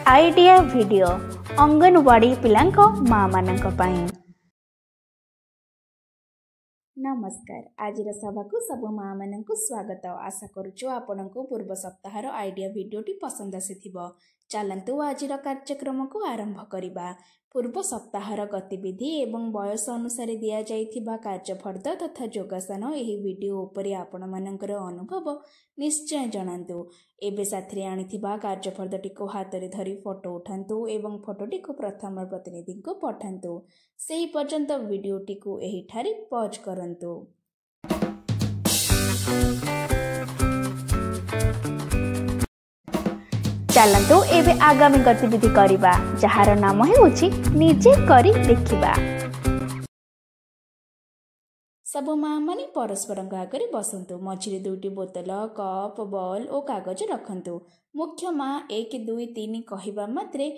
Idea video anganwadi पिलांको माँ मानंको पाई। नमस्कार, आज सभा को सब माँ मान स्वागत। आशा करुचु आपण को पूर्व सप्ताहर आइडिया वीडियोटी पसंद आसीथिबो। चलंतु आज कार्यक्रम को आरंभ करिबा। पूर्व सप्ताहर गतिविधि एवं बयस अनुसार दिया जाइथिबा कार्यफर्द तथा योगासन एही वीडियो उपरे आपण मानकर अनुभव निश्चय जणांतु। एबे साथी आनिथिबा कार्यफर्दटी को हाथ रे धरी फोटो उठांतु एवं फोटोटी को प्रथम प्रतिनिधि को पठांतु। सेही पर्यंत वीडियोटी को एही ठारे पॉज करंतु। चलंतु एबे आगामी गतिविधि करिबा, जहार नाम हेउछि निजे करी देखिबा। सब माँ माने परस्पर आगे बसंतु। मझिरे दुईटी बोतल, कप, बॉल और कागज रखंतु। मुख्य माँ 1 2 3 कहिबा मात्रे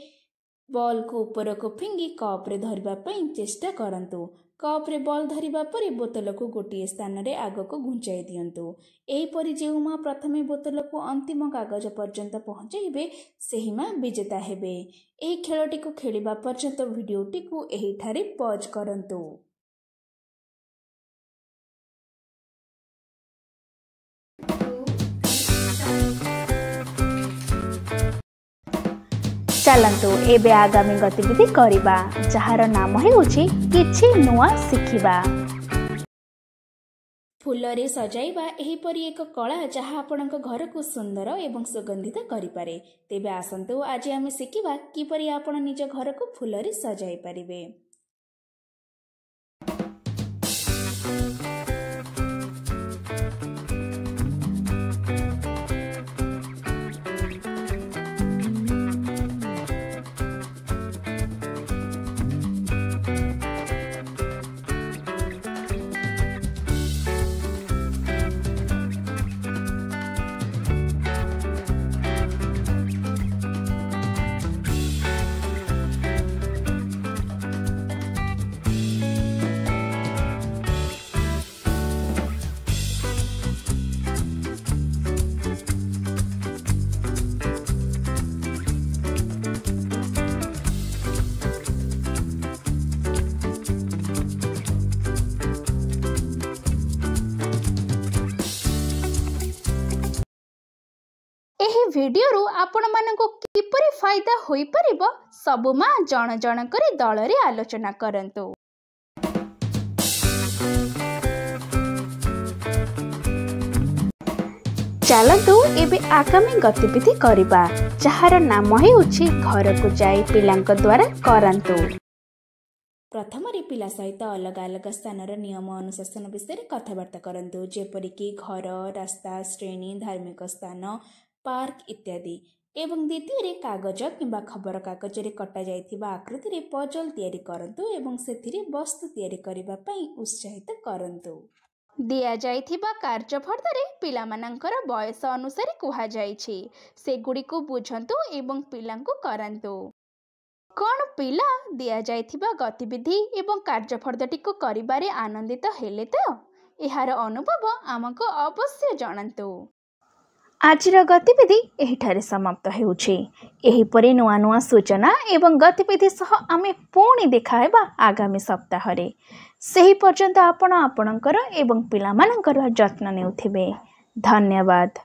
बॉल को ऊपर को फिंगी कप रे धरिबा पई चेष्टा करंतु। कप रे बॉल धरिबा परे बोतल को गोटे स्थान रे आग को घुंचाई दियंतु। एही परि जेउ माँ प्रथमे बोतल को अंतिम कागज पर्यंत पहुंचाइबे सेही माँ विजेता हेबे। एही खेलटी को खेलिबा पर्यंत वीडियोटी को एही ठारे पॉज करंतु। चलंतु एबे आगामी गतिविधि करिबा, जहार नाम हेउछि किछि नुआ सिखिबा। फूलरे सजाइबा एहीपरि एक कला जहाँ आपणक घर को सुंदर एवं सुगंधित करिपारे। तेबे आसंतु आज आमे सिखिबा किपरि आपण निज घर को फूलरे सजाई पारिबे। एही वीडियो आपण मानक किपरि फायदा होई परिबो सबु माँ जण जण करे दल रे आलोचना करंतु। चलंतु एबे आगामी गतिविधि करिबा, जहार नाम हेउछि घर को जाई पिलांक द्वारा करंतु। प्रथम पिला सहित अलग अलग स्थान नियम अनुशासन विषय कथबार्ता करंतु, जेपरि कि घर, रास्ता, श्रेणी, धार्मिक स्थान, पार्क इत्यादि। एवं द्वितीय कागज किंबा खबर कागज रे कटा जाइथिबा आकृति रे पजल तैयारी करंतु एवं सेथिरे वस्तु तैयारी करिबा पई उत्साहित करंतु। दिया जाइथिबा कार्यफर्द रे पिला मानकर बयस अनुसार कुहा जाइछि, से गुडी को बुझंतु एवं पिलांको करंतु। कोन पिला दिया जाइथिबा गतिविधि एवं कार्यफर्दटी को करिबारे आनंदित हेले तो एहार अनुभव आमको अवश्य जणांतु। आजिर गतिविधि एहिठारे समाप्त हेउछि। एहिपरि नुआ नुआ सूचना एवं गतिविधि सह आमे पुणी देखाइबा आगामी सप्ताहरे। सेही पर्यंत आपण आपणकर एवं पिलामानकर जत्न नेउथिबे। धन्यवाद।